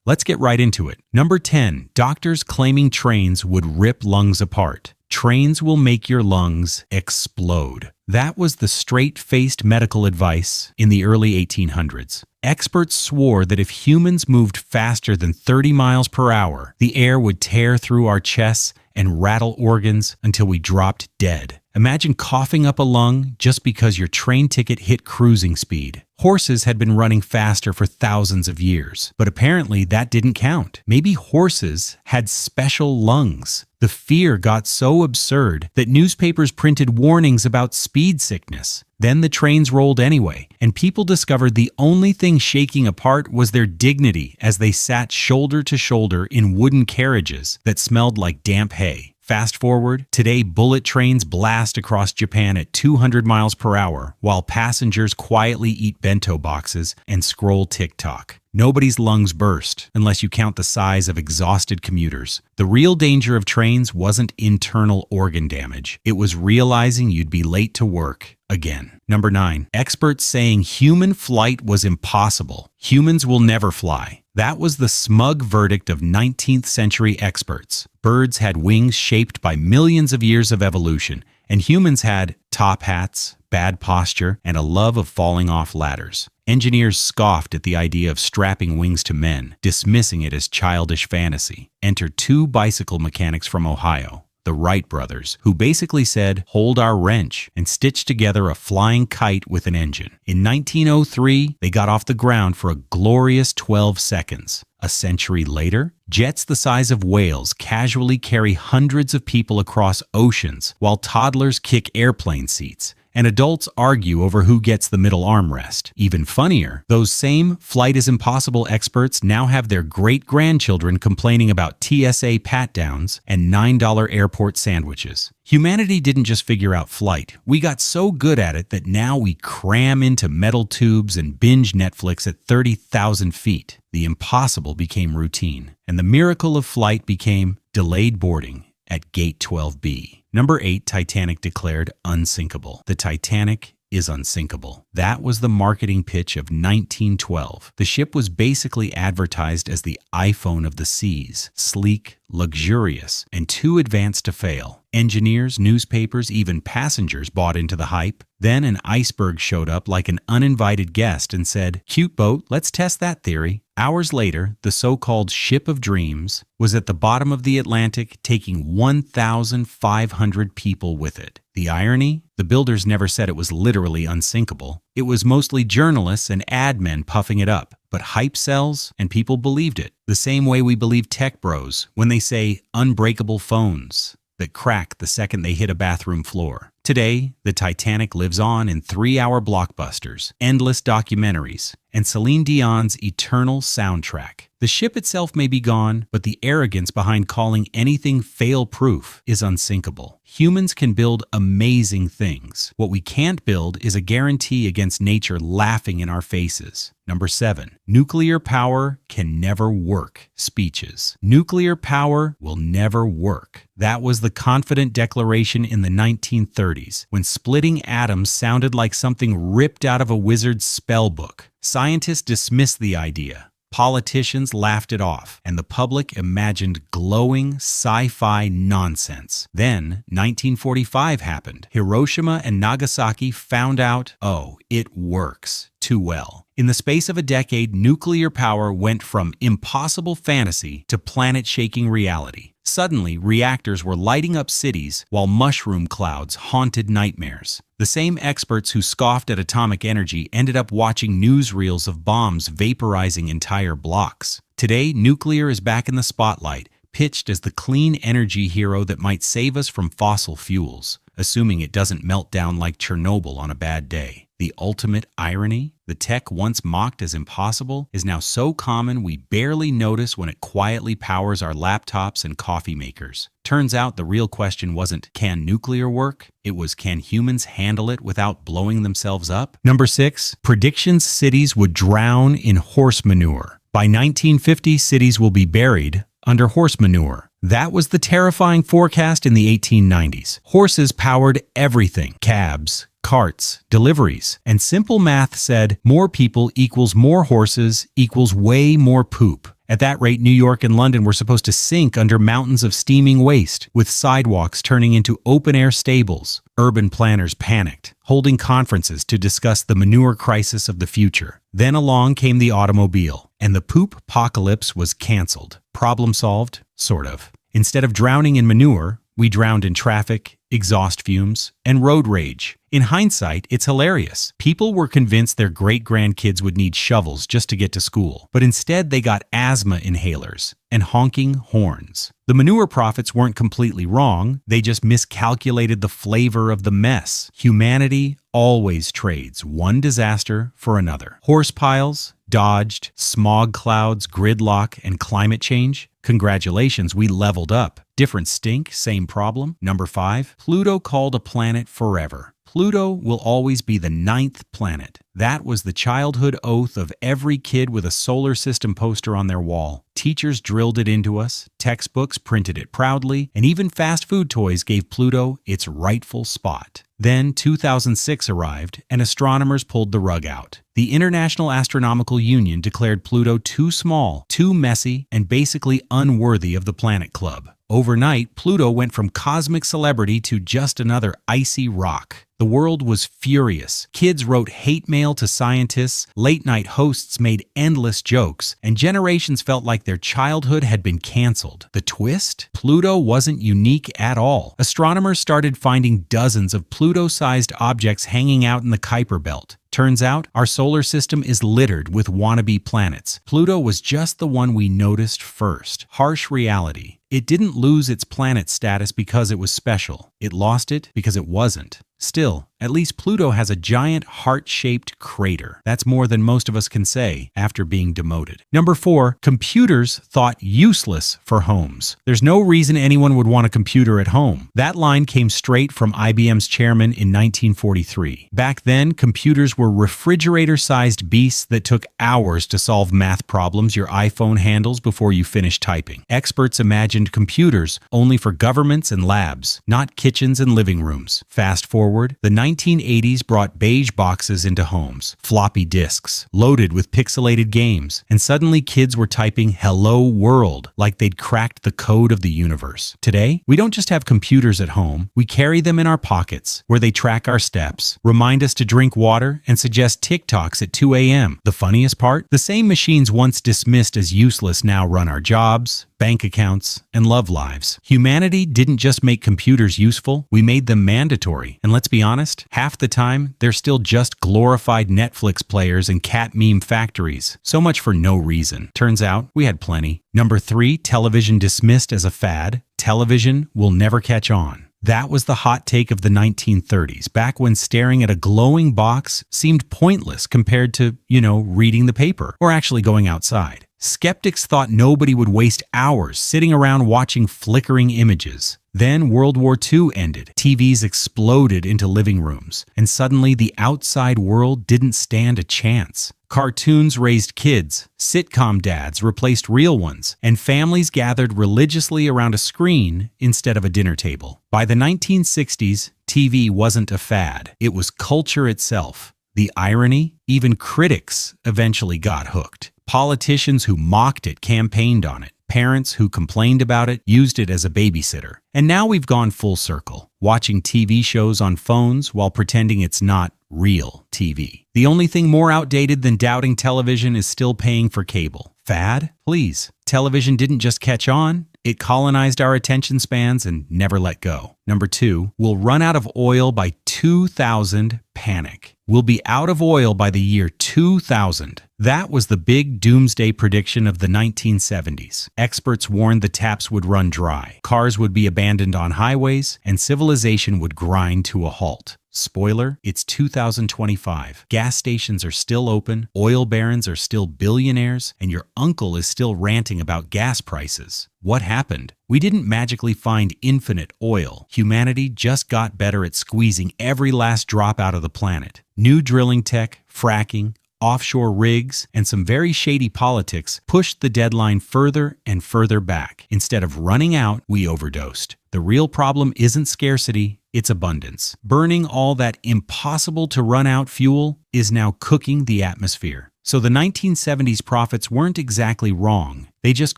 Let's get right into it. Number 10. Doctors claiming trains would rip lungs apart. Trains will make your lungs explode. That was the straight-faced medical advice in the early 1800s. Experts swore that if humans moved faster than 30 miles per hour, the air would tear through our chests and rattle organs until we dropped dead. Imagine coughing up a lung just because your train ticket hit cruising speed. Horses had been running faster for thousands of years, but apparently that didn't count. Maybe horses had special lungs. The fear got so absurd that newspapers printed warnings about speed sickness. Then the trains rolled anyway, and people discovered the only thing shaking apart was their dignity as they sat shoulder to shoulder in wooden carriages that smelled like damp hay. Fast forward, today bullet trains blast across Japan at 200 miles per hour while passengers quietly eat bento boxes and scroll TikTok. Nobody's lungs burst, unless you count the size of exhausted commuters. The real danger of trains wasn't internal organ damage. It was realizing you'd be late to work again. Number 9. Experts saying human flight was impossible. Humans will never fly. That was the smug verdict of 19th century experts. Birds had wings shaped by millions of years of evolution, and humans had top hats, bad posture, and a love of falling off ladders. Engineers scoffed at the idea of strapping wings to men, dismissing it as childish fantasy. Enter two bicycle mechanics from Ohio, the Wright brothers, who basically said, "Hold our wrench," and stitched together a flying kite with an engine. In 1903, they got off the ground for a glorious 12 seconds. A century later, jets the size of whales casually carry hundreds of people across oceans while toddlers kick airplane seats, and adults argue over who gets the middle armrest. Even funnier, those same flight is impossible experts now have their great-grandchildren complaining about TSA pat-downs and $9 airport sandwiches. Humanity didn't just figure out flight. We got so good at it that now we cram into metal tubes and binge Netflix at 30,000 feet. The impossible became routine, and the miracle of flight became delayed boarding at Gate 12B. Number 8, Titanic declared unsinkable. The Titanic is unsinkable. That was the marketing pitch of 1912. The ship was basically advertised as the iPhone of the seas, sleek, luxurious, and too advanced to fail. Engineers, newspapers, even passengers bought into the hype. Then an iceberg showed up like an uninvited guest and said, "Cute boat, let's test that theory." Hours later, the so-called Ship of Dreams was at the bottom of the Atlantic, taking 1,500 people with it. The irony? The builders never said it was literally unsinkable. It was mostly journalists and ad men puffing it up. But hype sells, and people believed it. The same way we believe tech bros when they say unbreakable phones that crack the second they hit a bathroom floor. Today, the Titanic lives on in 3-hour blockbusters, endless documentaries, and Celine Dion's eternal soundtrack. The ship itself may be gone, but the arrogance behind calling anything fail-proof is unsinkable. Humans can build amazing things. What we can't build is a guarantee against nature laughing in our faces. Number 7, nuclear power can never work. Speeches. Nuclear power will never work. That was the confident declaration in the 1930s, when splitting atoms sounded like something ripped out of a wizard's spell book. Scientists dismissed the idea. Politicians laughed it off, and the public imagined glowing sci-fi nonsense. Then, 1945 happened. Hiroshima and Nagasaki found out, oh, it works too well. In the space of a decade, nuclear power went from impossible fantasy to planet-shaking reality. Suddenly, reactors were lighting up cities while mushroom clouds haunted nightmares. The same experts who scoffed at atomic energy ended up watching newsreels of bombs vaporizing entire blocks. Today, nuclear is back in the spotlight, pitched as the clean energy hero that might save us from fossil fuels, assuming it doesn't melt down like Chernobyl on a bad day. The ultimate irony? The tech once mocked as impossible is now so common we barely notice when it quietly powers our laptops and coffee makers. Turns out the real question wasn't, can nuclear work? It was, can humans handle it without blowing themselves up? Number 6, predictions cities would drown in horse manure. By 1950, cities will be buried under horse manure. That was the terrifying forecast in the 1890s. Horses powered everything: cabs, carts, deliveries, and simple math said more people equals more horses equals way more poop. At that rate, New York and London were supposed to sink under mountains of steaming waste, with sidewalks turning into open-air stables. Urban planners panicked, holding conferences to discuss the manure crisis of the future. Then along came the automobile, and the poop-pocalypse was canceled. Problem solved? Sort of. Instead of drowning in manure, we drowned in traffic, exhaust fumes, and road rage. In hindsight, it's hilarious. People were convinced their great-grandkids would need shovels just to get to school, but instead they got asthma inhalers and honking horns. The manure prophets weren't completely wrong, they just miscalculated the flavor of the mess. Humanity always trades one disaster for another. Horse piles, dodged, smog clouds, gridlock, and climate change. Congratulations, we leveled up. Different stink, same problem. Number 5, Pluto called a planet forever. Pluto will always be the 9th planet. That was the childhood oath of every kid with a solar system poster on their wall. Teachers drilled it into us, textbooks printed it proudly, and even fast food toys gave Pluto its rightful spot. Then 2006 arrived, and astronomers pulled the rug out. The International Astronomical Union declared Pluto too small, too messy, and basically unworthy of the Planet Club. Overnight, Pluto went from cosmic celebrity to just another icy rock. The world was furious. Kids wrote hate mail to scientists, late-night hosts made endless jokes, and generations felt like their childhood had been canceled. The twist? Pluto wasn't unique at all. Astronomers started finding dozens of Pluto-sized objects hanging out in the Kuiper Belt. Turns out, our solar system is littered with wannabe planets. Pluto was just the one we noticed first. Harsh reality. It didn't lose its planet status because it was special. It lost it because it wasn't. Still, at least Pluto has a giant heart-shaped crater. That's more than most of us can say after being demoted. Number 4, computers thought useless for homes. There's no reason anyone would want a computer at home. That line came straight from IBM's chairman in 1943. Back then, computers were refrigerator-sized beasts that took hours to solve math problems your iPhone handles before you finish typing. Experts imagined computers only for governments and labs, not kitchens and living rooms. Fast forward, the 1980s brought beige boxes into homes, floppy disks, loaded with pixelated games, and suddenly kids were typing "Hello World" like they'd cracked the code of the universe. Today, we don't just have computers at home, we carry them in our pockets, where they track our steps, remind us to drink water, and suggest TikToks at 2 a.m. The funniest part? The same machines once dismissed as useless now run our jobs, bank accounts, and love lives. Humanity didn't just make computers useful, we made them mandatory. And let's be honest, half the time, they're still just glorified Netflix players and cat meme factories. So much for no reason. Turns out, we had plenty. Number 3, television dismissed as a fad. Television will never catch on. That was the hot take of the 1930s, back when staring at a glowing box seemed pointless compared to, reading the paper or actually going outside. Skeptics thought nobody would waste hours sitting around watching flickering images. Then World War II ended. TVs exploded into living rooms, and suddenly the outside world didn't stand a chance. Cartoons raised kids, sitcom dads replaced real ones, and families gathered religiously around a screen instead of a dinner table. By the 1960s, TV wasn't a fad. It was culture itself. The irony? Even critics eventually got hooked. Politicians who mocked it campaigned on it. Parents who complained about it used it as a babysitter. And now we've gone full circle, watching TV shows on phones while pretending it's not real TV. The only thing more outdated than doubting television is still paying for cable. Fad? Please. Television didn't just catch on, it colonized our attention spans and never let go. Number 2, we'll run out of oil by 2000. Panic. We'll be out of oil by the year 2000. That was the big doomsday prediction of the 1970s. Experts warned the taps would run dry, cars would be abandoned on highways, and civilization would grind to a halt. Spoiler, it's 2025. Gas stations are still open, oil barons are still billionaires, and your uncle is still ranting about gas prices. What happened? We didn't magically find infinite oil. Humanity just got better at squeezing every last drop out of the planet. New drilling tech, fracking, offshore rigs, and some very shady politics pushed the deadline further and further back. Instead of running out, we overdosed. The real problem isn't scarcity, it's abundance. Burning all that impossible to run out fuel is now cooking the atmosphere. So the 1970s prophets weren't exactly wrong. They just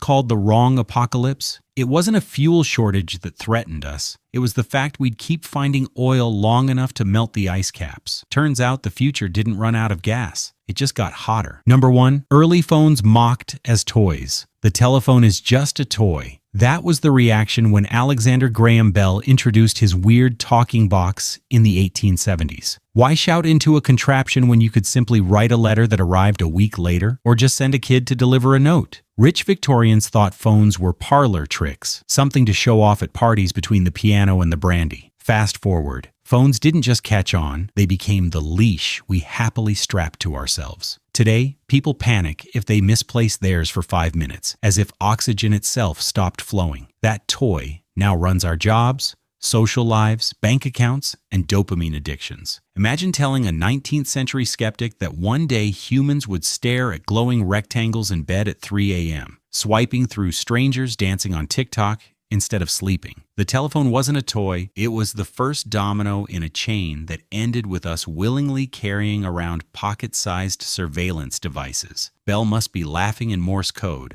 called the wrong apocalypse. It wasn't a fuel shortage that threatened us. It was the fact we'd keep finding oil long enough to melt the ice caps. Turns out the future didn't run out of gas. It just got hotter. Number 1, early phones mocked as toys. The telephone is just a toy. That was the reaction when Alexander Graham Bell introduced his weird talking box in the 1870s. Why shout into a contraption when you could simply write a letter that arrived a week later, or just send a kid to deliver a note? Rich Victorians thought phones were parlor tricks, something to show off at parties between the piano and the brandy. Fast forward, phones didn't just catch on, they became the leash we happily strapped to ourselves. Today, people panic if they misplace theirs for 5 minutes, as if oxygen itself stopped flowing. That toy now runs our jobs, social lives, bank accounts, and dopamine addictions. Imagine telling a 19th century skeptic that one day humans would stare at glowing rectangles in bed at 3 a.m., swiping through strangers dancing on TikTok instead of sleeping. The telephone wasn't a toy, it was the first domino in a chain that ended with us willingly carrying around pocket-sized surveillance devices. Bell must be laughing in Morse code,